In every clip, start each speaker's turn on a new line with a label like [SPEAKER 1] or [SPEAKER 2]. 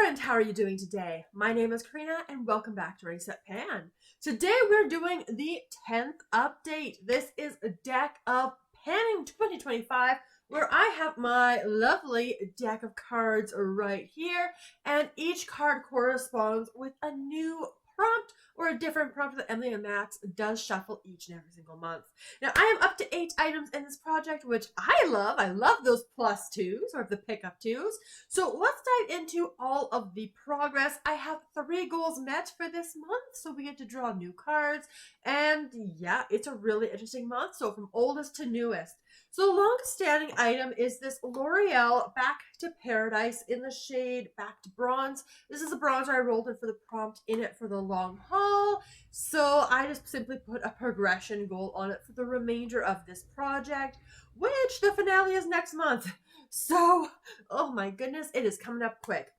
[SPEAKER 1] friend, how are you doing today? My name is Karina and welcome back to Ready Set Pan. Today we're doing the 10th update. This is a deck of panning 2025 where I have my lovely deck of cards right here, and each card corresponds with a new prompt or a different prompt that Emily and Max does shuffle each and every single month. Now, I am up to 8 items in this project, which I love. I love those plus 2s or the pickup 2s. So let's dive into all of the progress. I have 3 goals met for this month, so we get to draw new cards. And yeah, it's a really interesting month. So from oldest to newest. So the longest standing item is this L'Oreal Back to Paradise in the shade Back to Bronze. This is a bronzer I rolled in for the prompt in it for the long haul. So I just simply put a progression goal on it for the remainder of this project, which the finale is next month. So, oh my goodness, it is coming up quick.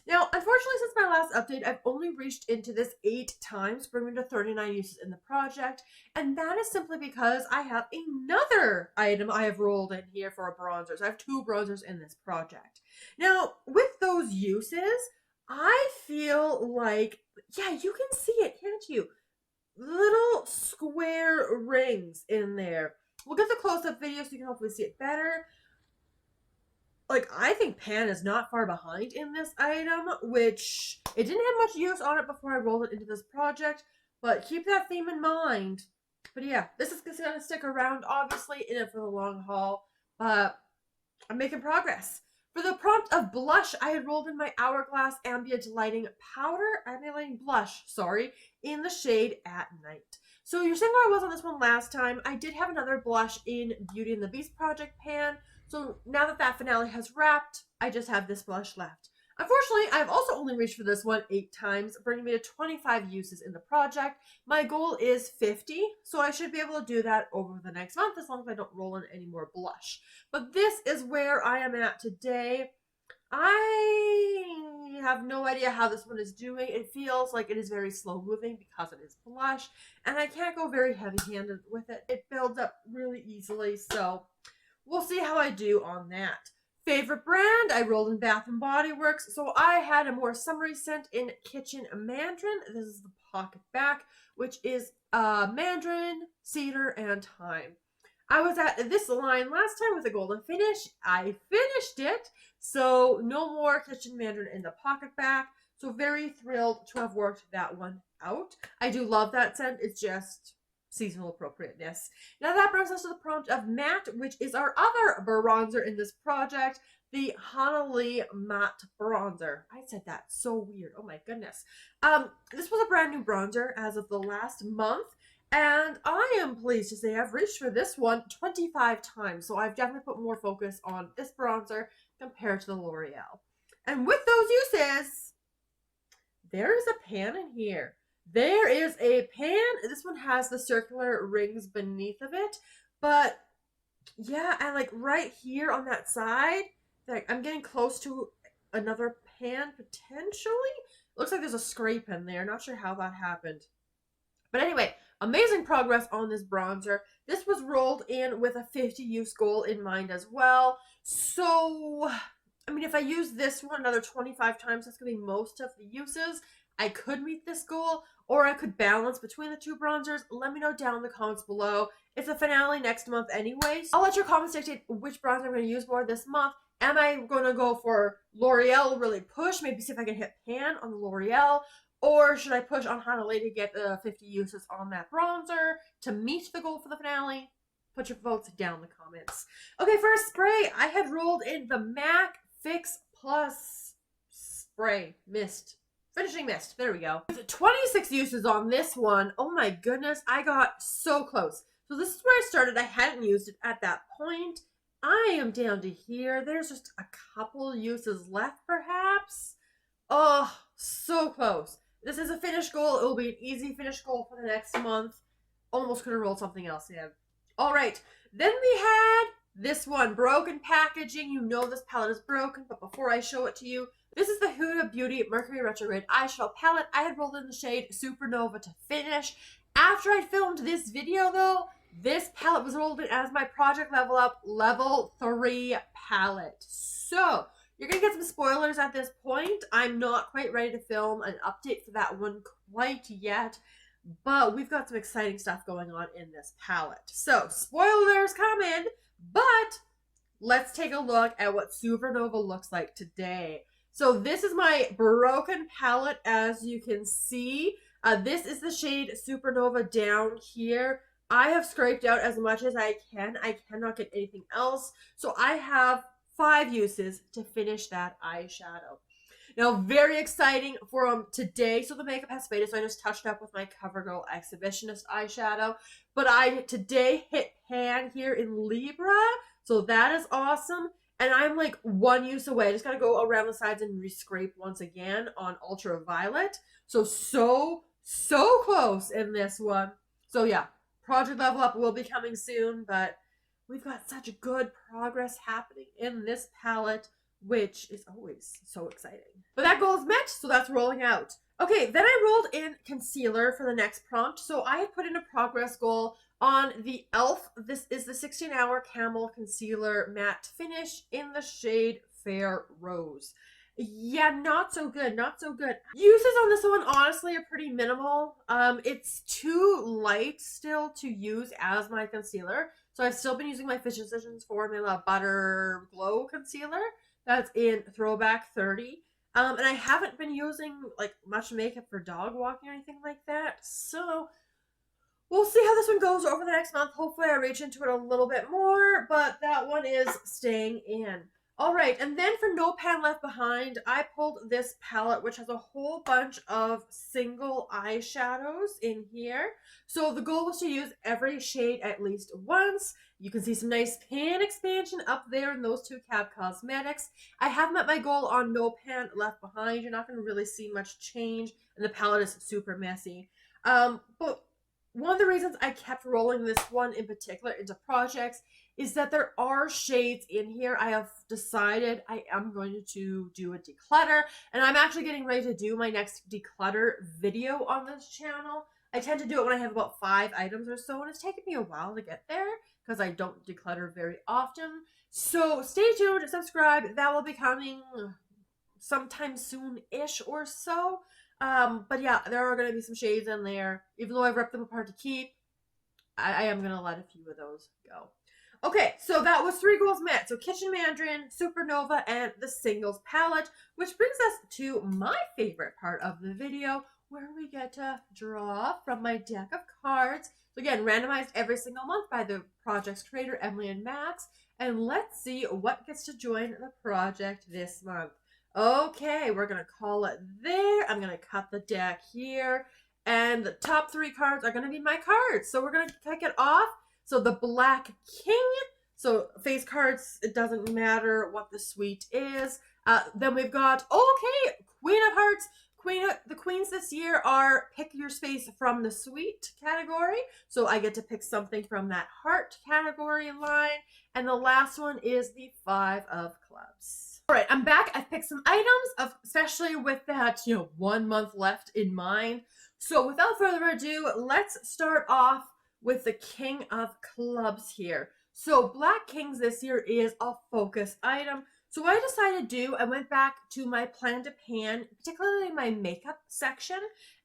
[SPEAKER 1] Now, unfortunately, since my last update, I've only reached into this 8 times, bringing me to 39 uses in the project, and that is simply because I have another item I have rolled in here for a bronzer. So I have 2 bronzers in this project. Now, with those uses, I feel like, yeah, you can see it, can't you? Little square rings in there. We'll get the close-up video so you can hopefully see it better. Like, I think Pan is not far behind in this item, which it didn't have much use on it before I rolled it into this project, but keep that theme in mind. But yeah, this is going to stick around, obviously, in it for the long haul, but I'm making progress. For the prompt of blush, I had rolled in my Hourglass Ambient Lighting Blush, in the shade At Night. So you're seeing where I was on this one last time. I did have another blush in Beauty and the Beast project pan. So now that that finale has wrapped, I just have this blush left. Unfortunately, I've also only reached for this one 8 times, bringing me to 25 uses in the project. My goal is 50, so I should be able to do that over the next month as long as I don't roll in any more blush. But this is where I am at today. I have no idea how this one is doing. It feels like it is very slow moving because it is blush, and I can't go very heavy-handed with it. It builds up really easily, so we'll see how I do on that. Favorite brand, I rolled in Bath & Body Works, so I had a more summery scent in Kitchen Mandarin. This is the pocket back, which is Mandarin, Cedar, and Thyme. I was at this line last time with a golden finish. I finished it, so no more Kitchen Mandarin in the pocket back. So very thrilled to have worked that one out. I do love that scent. It's just seasonal appropriateness. Now that brings us to the prompt of matte, which is our other bronzer in this project, the Hanalei matte bronzer. I said that so weird. Oh my goodness. This was a brand new bronzer as of the last month, and I am pleased to say I've reached for this one 25 times. So I've definitely put more focus on this bronzer compared to the L'Oreal. And with those uses, there is a pan in here. There is a pan. This one has the circular rings beneath of it. But yeah, and like right here on that side, like I'm getting close to another pan potentially. Looks like there's a scrape in there. Not sure how that happened. But anyway, amazing progress on this bronzer. This was rolled in with a 50 use goal in mind as well. So, I mean, if I use this one another 25 times, that's going to be most of the uses. I could meet this goal, or I could balance between the 2 bronzers. Let me know down in the comments below. It's a finale next month anyway, so I'll let your comments dictate which bronzer I'm going to use more this month. Am I going to go for L'Oreal, really push, maybe see if I can hit pan on the L'Oreal, or should I push on Hanalei to get the 50 uses on that bronzer to meet the goal for the finale? Put your votes down in the comments. Okay, for a spray, I had rolled in the MAC Fix Plus Spray Mist. Finishing mist. There we go. With 26 uses on this one. Oh my goodness. I got so close. So this is where I started. I hadn't used it at that point. I am down to here. There's just a couple uses left perhaps. Oh, so close. This is a finish goal. It will be an easy finish goal for the next month. Almost could have rolled something else in. All right. Then we had this one. Broken packaging. You know this palette is broken, but before I show it to you, this is the Huda Beauty Mercury Retrograde eyeshadow palette. I had rolled in the shade Supernova to finish. After I filmed this video though, this palette was rolled in as my project level up level 3 palette. So You're going to get some spoilers at this point. I'm not quite ready to film an update for that one quite yet, but we've got some exciting stuff going on in this palette. So, spoilers coming, but let's take a look at what Supernova looks like today. So this is my broken palette, as you can see. This is the shade Supernova down here. I have scraped out as much as I can. I cannot get anything else. So I have 5 uses to finish that eyeshadow. Now, very exciting for today. So the makeup has faded, so I just touched up with my CoverGirl Exhibitionist eyeshadow. But I today hit pan here in Libra, so that is awesome. And I'm like 1 use away. I just gotta go around the sides and re-scrape once again on Ultraviolet. So close in this one. So yeah, project level up will be coming soon, but we've got such good progress happening in this palette, which is always so exciting. But that goal is met, so that's rolling out. Okay, then I rolled in concealer for the next prompt. So I had put in a progress goal on the E.L.F. This is the 16-hour Camo Concealer Matte Finish in the shade Fair Rose. Yeah, not so good, not so good. Uses on this one, honestly, are pretty minimal. It's too light still to use as my concealer. So I've still been using my Fish Decisions Formula Butter Glow Concealer. That's in Throwback 30. And I haven't been using like much makeup for dog walking or anything like that. So we'll see how this one goes over the next month. Hopefully I reach into it a little bit more, but that one is staying in. All right, and then for No Pan Left Behind, I pulled this palette, which has a whole bunch of single eyeshadows in here. So the goal was to use every shade at least once. You can see some nice pan expansion up there in those 2 Cab Cosmetics. I have met my goal on No Pan Left Behind. You're not going to really see much change, and the palette is super messy. But one of the reasons I kept rolling this one in particular into projects is that there are shades in here. I have decided I am going to do a declutter, and I'm actually getting ready to do my next declutter video on this channel. I tend to do it when I have about 5 items or so, and it's taken me a while to get there because I don't declutter very often. So stay tuned, subscribe. That will be coming sometime soon-ish or so. But yeah, there are going to be some shades in there. Even though I've ripped them apart to keep, I am going to let a few of those go. Okay, so that was 3 goals met. So Kitchen Mandarin, Supernova, and the Singles palette, which brings us to my favorite part of the video, where we get to draw from my deck of cards. So again, randomized every single month by the project's creator, Emily and Max. And let's see what gets to join the project this month. Okay, we're going to call it there. I'm going to cut the deck here. And the top 3 cards are going to be my cards. So we're going to kick it off. So the Black King. So face cards, it doesn't matter what the suite is. Then we've got, okay, Queen of Hearts. The queens this year are pick your space from the suite category. So I get to pick something from that heart category line. And the last one is the 5 of Clubs. All right, I'm back. I've picked some items, especially with that, 1 month left in mind. So without further ado, let's start off with the King of Clubs here. So Black Kings this year is a focus item. So what I decided to do, I went back to my plan to pan, particularly my makeup section,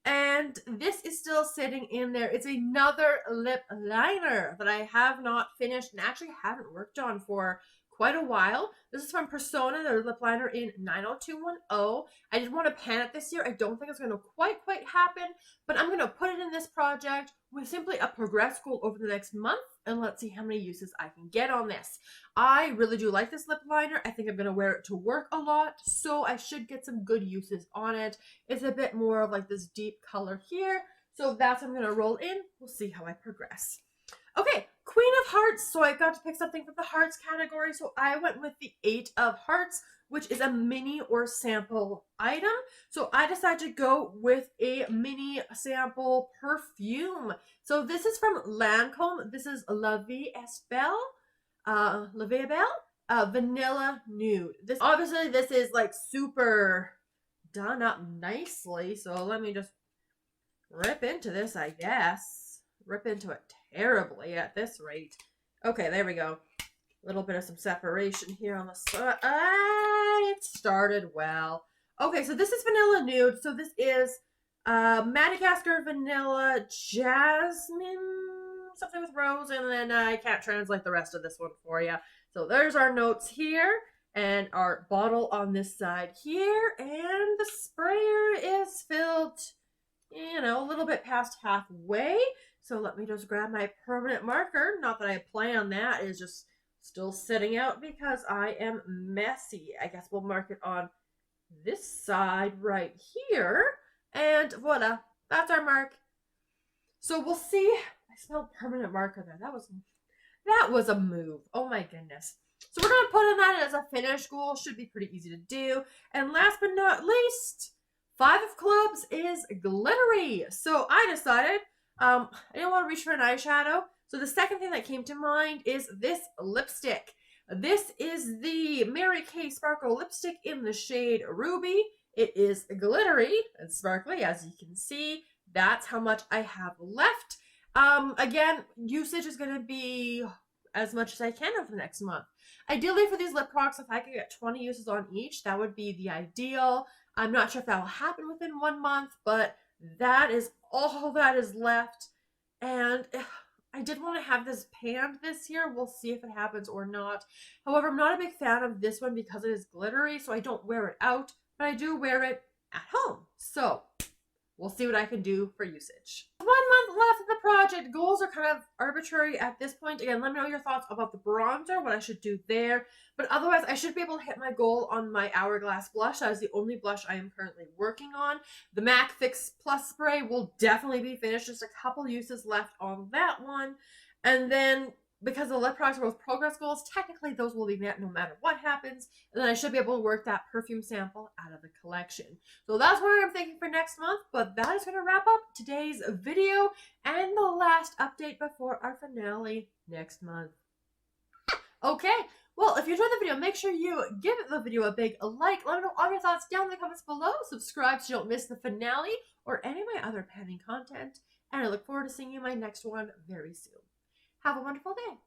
[SPEAKER 1] and this is still sitting in there. It's another lip liner that I have not finished and actually haven't worked on for quite a while. This is from Persona, their lip liner in 90210. I did want to pan it this year. I don't think it's going to quite happen, but I'm going to put it in this project with simply a progress goal over the next month, and let's see how many uses I can get on this. I really do like this lip liner. I think I'm going to wear it to work a lot, so I should get some good uses on it. It's a bit more of like this deep color here, so that's what I'm going to roll in. We'll see how I progress. Okay, Queen of Hearts. So I got to pick something from the Hearts category, so I went with the 8 of Hearts, which is a mini or sample item. So I decided to go with a mini sample perfume. So this is from Lancome. This is La Vie est Belle, Vanilla Nude. This is like super done up nicely. So let me just rip into this, I guess. Rip into it terribly at this rate. Okay, there we go. A little bit of some separation here on the side. Yay! It started well. Okay, so this is Vanilla Nude. So this is Madagascar Vanilla Jasmine, something with rose, and then I can't translate the rest of this one for you. So there's our notes here, and our bottle on this side here, and the sprayer is filled, you know, a little bit past halfway. So let me just grab my permanent marker. Not that I plan that, it's just still sitting out because I am messy. I guess we'll mark it on this side right here. And voila, that's our mark. So we'll see. I spelled permanent marker there. That was a move. Oh my goodness. So we're going to put in that as a finish goal. Should be pretty easy to do. And last but not least, 5 of clubs is Glittery. So I decided I didn't want to reach for an eyeshadow. So the second thing that came to mind is this lipstick. This is the Mary Kay Sparkle lipstick in the shade Ruby. It is glittery and sparkly, as you can see. That's how much I have left. Again, usage is going to be as much as I can over the next month. Ideally for these lip products, if I could get 20 uses on each, that would be the ideal. I'm not sure if that will happen within 1 month, but that is all that is left. And I did want to have this panned this year. We'll see if it happens or not. However, I'm not a big fan of this one because it is glittery, so I don't wear it out, but I do wear it at home. So we'll see what I can do for usage. 1 month left of the project. Goals are kind of arbitrary at this point. Again, let me know your thoughts about the bronzer, what I should do there. But otherwise, I should be able to hit my goal on my Hourglass blush. That is the only blush I am currently working on. The MAC Fix Plus spray will definitely be finished. Just a couple uses left on that one. And then, because the lip products are both progress goals, technically those will be met no matter what happens. And then I should be able to work that perfume sample out of the collection. So that's what I'm thinking for next month. But that is going to wrap up today's video and the last update before our finale next month. Okay, well, if you enjoyed the video, make sure you give the video a big like. Let me know all your thoughts down in the comments below. Subscribe so you don't miss the finale or any of my other panning content. And I look forward to seeing you in my next one very soon. Have a wonderful day.